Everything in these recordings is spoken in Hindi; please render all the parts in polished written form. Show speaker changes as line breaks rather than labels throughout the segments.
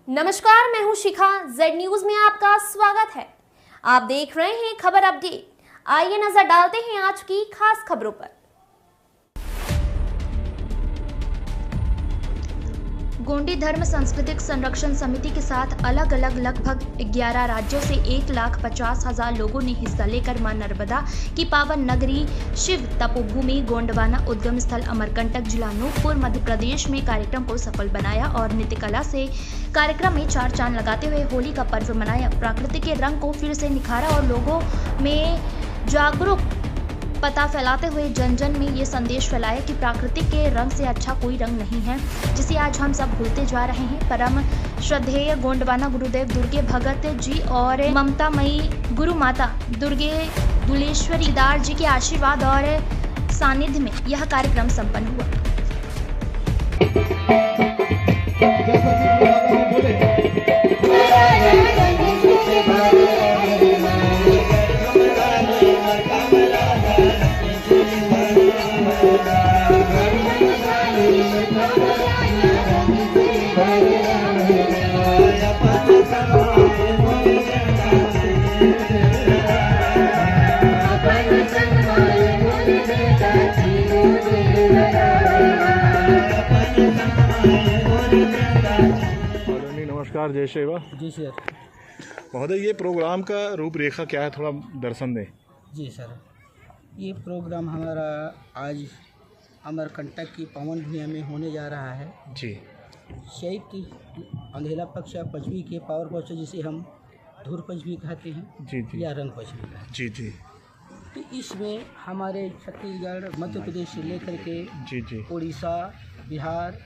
नमस्कार, मैं हूं शिखा। जेड न्यूज में आपका स्वागत है। आप देख रहे हैं खबर अपडेट। आइए नजर डालते हैं आज की खास खबरों पर।
गोंडी धर्म सांस्कृतिक संरक्षण समिति के साथ अलग अलग लगभग 11 राज्यों से 1,50,000 लोगों ने हिस्सा लेकर मां नर्मदा की पावन नगरी शिव तपोभूमि गोंडवाना उद्गम स्थल अमरकंटक जिला अनूपपुर मध्य प्रदेश में कार्यक्रम को सफल बनाया और नृत्य कला से कार्यक्रम में चार चांद लगाते हुए होली का पर्व मनाया। प्रकृति के रंग को फिर से निखारा और लोगों में जागरूक पता फैलाते हुए जन जन में ये संदेश फैलाया कि प्रकृति के रंग से अच्छा कोई रंग नहीं है, जिसे आज हम सब भूलते जा रहे हैं। परम श्रद्धेय गोंडवाना गुरुदेव दुर्गे भगत जी और ममतामयी गुरु माता दुर्गे दुलेश्वरी दार जी के आशीर्वाद और सानिध्य में यह कार्यक्रम संपन्न हुआ।
नमस्कार, जय सेवा।
जी सर।
महोदय, ये प्रोग्राम का रूपरेखा क्या है, थोड़ा दर्शन दें।
जी सर, ये प्रोग्राम हमारा आज अमरकंटक की पावन भूमि में होने जा रहा है।
जी।
चैत्र अंधेला पक्ष पंचमी के पावर पक्ष जिसे हम धूर पंचमी कहते हैं।
जी जी।
या रंग पंचमी कहते हैं।
जी जी।
तो इसमें हमारे छत्तीसगढ़ मध्य प्रदेश से लेकर के
जी जी।
उड़ीसा, बिहार,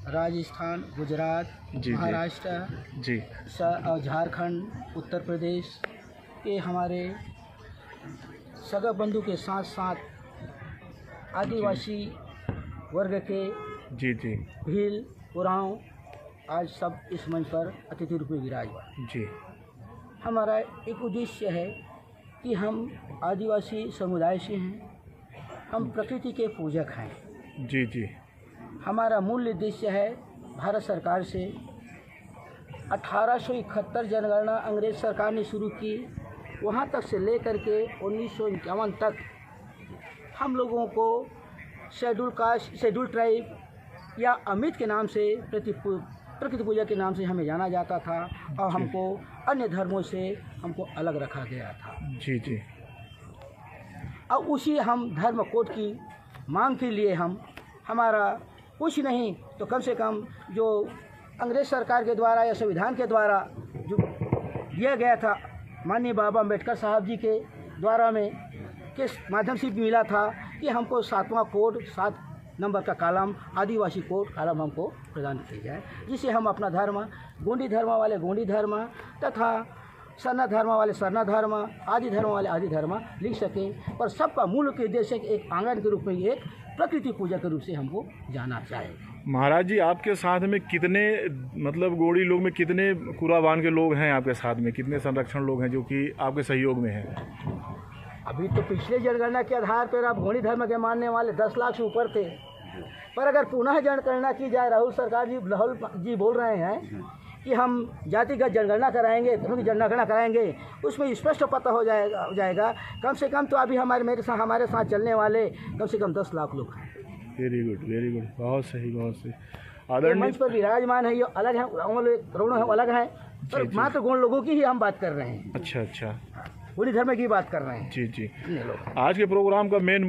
राजस्थान, गुजरात, महाराष्ट्र,
जी,
और झारखंड, उत्तर प्रदेश के हमारे सगा बंधु के साथ साथ आदिवासी वर्ग के
जी जी,
भील, उरांव आज सब इस मंच पर अतिथि रूप में विराजमान।
जी।
हमारा एक उद्देश्य है कि हम आदिवासी समुदाय से हैं, हम प्रकृति के पूजक हैं।
जी जी।
हमारा मूल उद्देश्य है भारत सरकार से 1871 जनगणना अंग्रेज सरकार ने शुरू की, वहाँ तक से लेकर के 1951 तक हम लोगों को शेड्यूल कास्ट, शेड्यूल ट्राइब या अमित के नाम से प्रकृति पूजा के नाम से हमें जाना जाता था और हमको अन्य धर्मों से हमको अलग रखा गया था।
जी जी।
अब उसी हम धर्म कोड की मांग के लिए हमारा कुछ नहीं तो कम से कम जो अंग्रेज सरकार के द्वारा या संविधान के द्वारा जो दिया गया था माननीय बाबा अम्बेडकर साहब जी के द्वारा में के माध्यम से मिला था कि हमको 7वां कोड 7 नंबर का कॉलम आदिवासी कोड कॉलम हमको प्रदान किया जाए, जिससे हम अपना धर्म गोंडी धर्म वाले गोंडी धर्म तथा सरना धर्म वाले सरना धर्म, आदि धर्म वाले आदि धर्म लिख सकें। पर सबका मूल के उद्देश्य एक आंगन के रूप में एक प्रकृति पूजा के रूप से हमको जाना चाहिए।
महाराज जी, आपके साथ में कितने मतलब गोंडी लोग में कितने कुराबान के लोग हैं आपके साथ में, कितने संरक्षण लोग हैं जो कि आपके सहयोग में हैं?
अभी तो पिछले जनगणना के आधार पर आप गोंडी धर्म के मानने वाले 10 लाख से ऊपर थे, पर अगर पुनः जनगणना की जाए, राहुल जी बोल रहे हैं कि हम जातिगत जनगणना कराएंगे, धर्म की जनगणना कराएंगे, उसमें स्पष्ट पता हो जाएगा। कम से कम तो अभी हमारे साथ चलने वाले कम से कम 10 लाख लोग हैं।
वेरी गुड, वेरी गुड, बहुत सही, बहुत सही।
आदरणीय मंच पर विराजमान है, ये अलग है, रोणो अलग है, पर मात्र गोंड लोगों की ही हम बात कर रहे हैं।
अच्छा अच्छा,
गोंडी धर्म की बात कर रहे हैं।
जी जी। आज के प्रोग्राम का मेन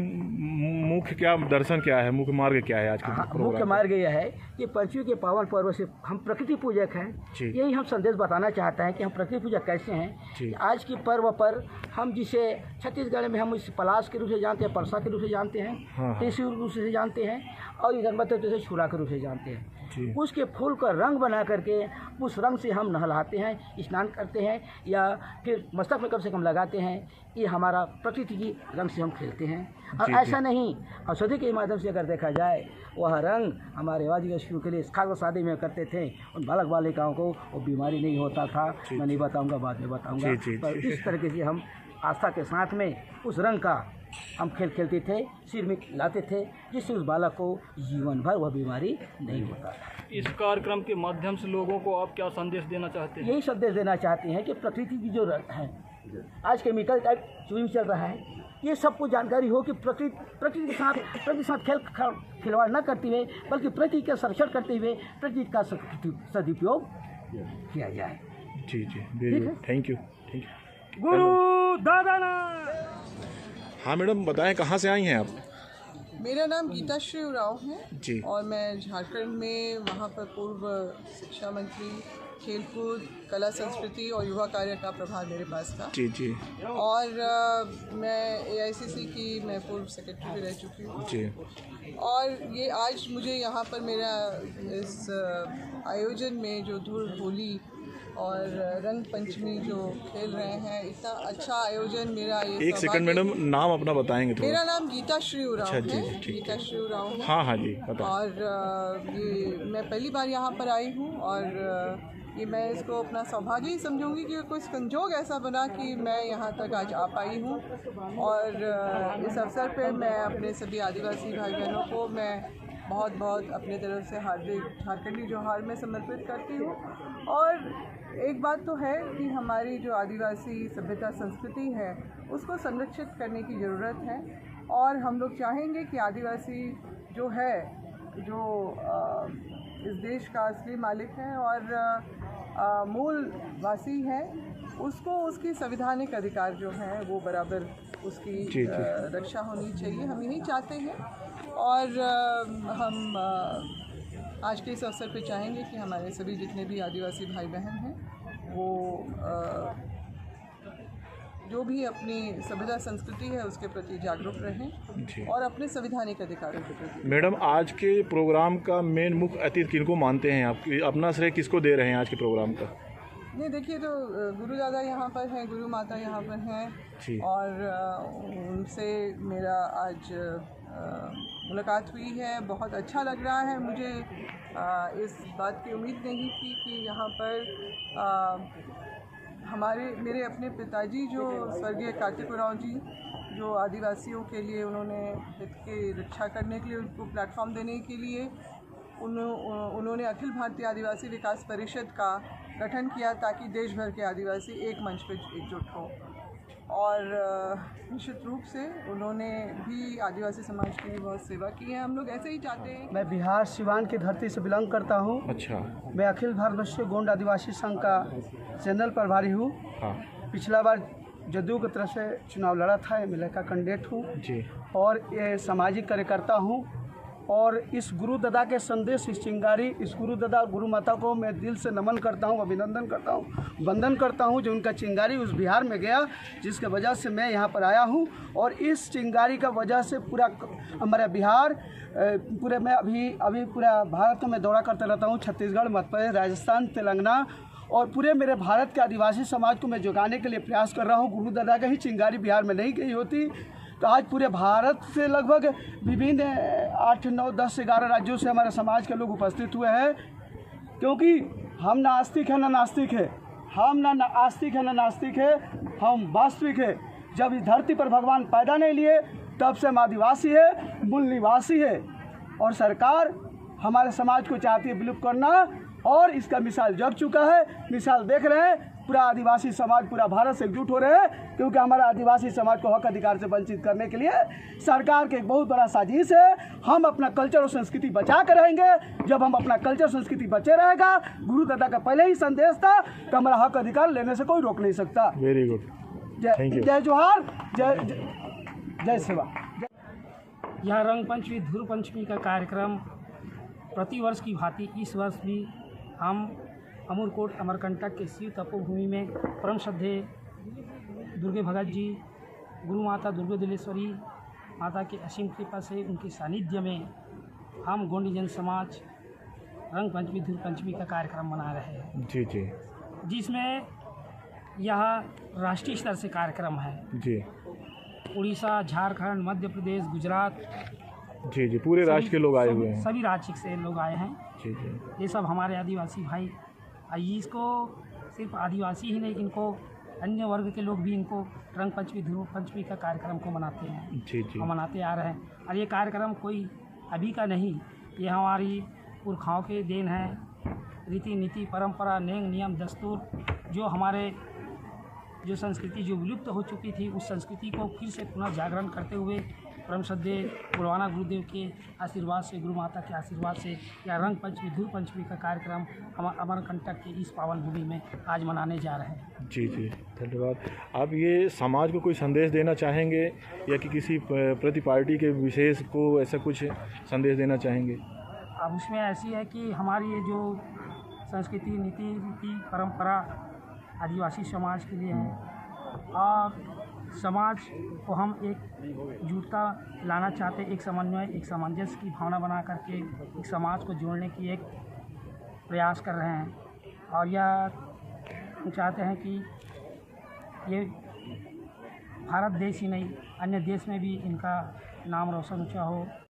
मुख्य क्या दर्शन क्या है, मुख्य मार्ग क्या है आज के प्रोग्राम?
मुख्य मार्ग यह है कि पंचमी के पावन पर्व से हम प्रकृति पूजक हैं, यही हम संदेश बताना चाहते हैं कि हम प्रकृति पूजक कैसे हैं। आज के पर्व पर हम जिसे छत्तीसगढ़ में हम इस पलाश के रूप से जानते हैं, परसा के रूप से जानते हैं, तेसी रूप से जानते हैं और इधर मध्य प्रदेश छुरा के रूप से जानते हैं। उसके फूल का रंग बना करके उस रंग से हम नहलाते हैं, स्नान करते हैं या फिर मस्तक में कम से कम लगाते हैं। ये हमारा प्रकृति की रंग से हम खेलते हैं। और ऐसा नहीं, औषधि के माध्यम से अगर देखा जाए, वह रंग हमारे वाजिगश्यों के लिए खास शादी में करते थे, उन बालक बालिकाओं को वो बीमारी नहीं होता था। मैं नहीं बताऊंगा, बाद में बताऊंगा। पर इस तरीके से हम आस्था के साथ में उस रंग का हम खेल खेलते थे, सिर में लाते थे, जिससे उस बालक को जीवन भर वह बीमारी नहीं होता था।
इस कार्यक्रम के माध्यम से लोगों को आप क्या संदेश देना चाहते हैं?
यही संदेश देना चाहते हैं कि प्रकृति की जो है, आज केमिकल टाइप चूइंग चल रहा है, ये सबको जानकारी हो कि प्रकृति के साथ खिलवाड़ न करते हुए, बल्कि प्रकृति का संरक्षण करते हुए प्रकृति का सदुपयोग किया जाए।
जी जी, वेरी गुड, थैंक यू।
गुरु दादा।
हाँ मैडम, बताएं कहाँ से आई हैं आप?
मेरा नाम गीता श्री उरांव है
जी।
और मैं झारखंड में वहाँ पर पूर्व शिक्षा मंत्री, खेलकूद, कला संस्कृति और युवा कार्य का प्रभार मेरे पास था।
जी जी।
और मैं AICC की मैं पूर्व सेक्रेटरी भी रह चुकी हूँ
जी।
और ये आज मुझे यहाँ पर मेरा इस आयोजन में जो धुल होली और रंग पंचमी जो खेल रहे हैं, इतना अच्छा आयोजन मेरा ये।
एक सेकंड मैडम, नाम अपना बताएंगे थोड़ा?
मेरा नाम गीता श्री उरांव
अच्छा,
है।
ठीक
गीता श्री उरांव है।
हाँ हाँ जी, बताएं।
और ये मैं पहली बार यहाँ पर आई हूँ और ये मैं इसको अपना सौभाग्य ही समझूंगी कि कोई संजोग ऐसा बना कि मैं यहाँ तक आज आ पाई हूँ। और इस अवसर पे मैं अपने सभी आदिवासी भाई बहनों को मैं बहुत बहुत अपने तरफ से हार्दिक झारखंडी जोहार में समर्पित करती हूँ। और एक बात तो है कि हमारी जो आदिवासी सभ्यता संस्कृति है उसको संरक्षित करने की ज़रूरत है और हम लोग चाहेंगे कि आदिवासी जो है, जो इस देश का असली मालिक है और मूल वासी है, उसको उसकी संवैधानिक अधिकार जो है वो बराबर उसकी रक्षा होनी चाहिए। हम यही चाहते हैं और हम आज के इस अवसर पे चाहेंगे कि हमारे सभी जितने भी आदिवासी भाई बहन हैं वो जो भी अपनी सभ्यता संस्कृति है उसके प्रति जागरूक रहें और अपने संवैधानिक अधिकारों के प्रति।
मैडम, आज के प्रोग्राम का मेन मुख्य अतिथि किनको मानते हैं आप? अपना श्रेय किसको दे रहे हैं आज के प्रोग्राम का?
नहीं, देखिए, तो गुरु दादा यहाँ पर हैं, गुरु माता यहाँ पर हैं और उनसे मेरा आज मुलाकात हुई है। बहुत अच्छा लग रहा है मुझे। इस बात की उम्मीद नहीं थी कि यहाँ पर मेरे अपने पिताजी जो स्वर्गीय कार्तिक उरांव जी, जो आदिवासियों के लिए उन्होंने हित की रक्षा करने के लिए, उनको प्लेटफॉर्म देने के लिए उन्होंने अखिल भारतीय आदिवासी विकास परिषद का गठन किया ताकि देश भर के आदिवासी एक मंच पर एकजुट हो। और निश्चित रूप से उन्होंने भी आदिवासी समाज की भी बहुत सेवा की है। हम लोग ऐसे ही चाहते हैं।
मैं बिहार सिवान की धरती से बिलोंग करता हूँ।
अच्छा।
मैं अखिल भारतीय गोंड आदिवासी संघ का जनरल प्रभारी हूँ।
हाँ।
पिछला बार जदयू की तरफ से चुनाव लड़ा था, एमएलए का कैंडिडेट हूँ
जी।
और ये सामाजिक कार्यकर्ता हूँ। और इस गुरु दादा के संदेश, इस चिंगारी, इस गुरु दादा गुरु माता को मैं दिल से नमन करता हूँ, अभिनंदन करता हूँ, वंदन करता हूँ जो उनका चिंगारी उस बिहार में गया, जिसके वजह से मैं यहाँ पर आया हूँ। और इस चिंगारी का वजह से पूरा हमारा बिहार, पूरे मैं अभी पूरा भारत में दौरा करते रहता हूँ। छत्तीसगढ़, मध्य प्रदेश, राजस्थान, तेलंगाना और पूरे मेरे भारत के आदिवासी समाज को मैं जुगाने के लिए प्रयास कर रहा हूँ। गुरु दादा का ही चिंगारी बिहार में नहीं गई होती तो आज पूरे भारत से लगभग विभिन्न 8, 9, 10, 11 राज्यों से हमारे समाज के लोग उपस्थित हुए हैं। क्योंकि हम ना आस्तिक है ना नास्तिक है, हम ना आस्तिक है ना नास्तिक है, हम वास्तविक है। जब इस धरती पर भगवान पैदा नहीं लिए तब से हम आदिवासी है, मूल निवासी है। और सरकार हमारे समाज को चाहती है विलुप्त करना और इसका मिसाल जग चुका है। मिसाल देख रहे हैं, पूरा आदिवासी समाज, पूरा भारत से एकजुट हो रहे हैं क्योंकि हमारा आदिवासी समाज को हक अधिकार से वंचित करने के लिए सरकार के एक बहुत बड़ा साजिश है। हम अपना कल्चर और संस्कृति बचा कर रहेंगे। जब हम अपना कल्चर संस्कृति बचे रहेगा, गुरु दादा का पहले ही संदेश था कि हमारा हक अधिकार लेने से कोई रोक नहीं सकता।
वेरी गुड,
जय जोहार, जय सेवा।
यह रंग पंचमी, धुर पंचमी का कार्यक्रम प्रतिवर्ष की भांति इस वर्ष भी हम अमरकोट अमरकंटक के शिव तपोभूमि में परम श्रद्धेय दुर्गे भगत जी, गुरु माता दुर्गे दिलेश्वरी माता की असीम कृपा से उनके सानिध्य में हम गोंडी जन समाज रंग पंचमी, धुर पंचमी का कार्यक्रम मना रहे हैं।
जी जी।
जिसमें यह राष्ट्रीय स्तर से कार्यक्रम है।
जी।
उड़ीसा, झारखंड, मध्य प्रदेश, गुजरात,
जी जी, पूरे राज्य के लोग आए हुए हैं।
सभी राज्य से लोग आए हैं।
जी जी।
ये सब हमारे आदिवासी भाई, इसको सिर्फ आदिवासी ही नहीं, इनको अन्य वर्ग के लोग भी इनको रंग पंचमी ध्रुव पंचमी का कार्यक्रम को मनाते हैं
जी जी।
और मनाते आ रहे हैं। और ये कार्यक्रम कोई अभी का नहीं, ये हमारी पुरखाओं के देन है। रीति नीति परंपरा नेम नियम दस्तूर जो हमारे जो संस्कृति जो विलुप्त हो चुकी थी, उस संस्कृति को फिर से पुनः जागरण करते हुए परम श्रद्धेय गुरुवाना गुरुदेव के आशीर्वाद से, गुरु माता के आशीर्वाद से या रंग पंचमी ध्रुव पंचमी का कार्यक्रम हम अमरकंटक के इस पावन भूमि में आज मनाने जा रहे हैं।
जी जी, धन्यवाद। आप ये समाज को कोई संदेश देना चाहेंगे या कि किसी प्रति पार्टी के विशेष को ऐसा कुछ संदेश देना चाहेंगे?
अब उसमें ऐसी है कि हमारी ये जो संस्कृति नीति परंपरा आदिवासी समाज के लिए है और समाज को हम एक जुटता लाना चाहते, एक समन्वय एक सामंजस्य की भावना बना करके एक समाज को जोड़ने की एक प्रयास कर रहे हैं। और यह हम चाहते हैं कि ये भारत देश ही नहीं अन्य देश में भी इनका नाम रोशन ऊँचा हो।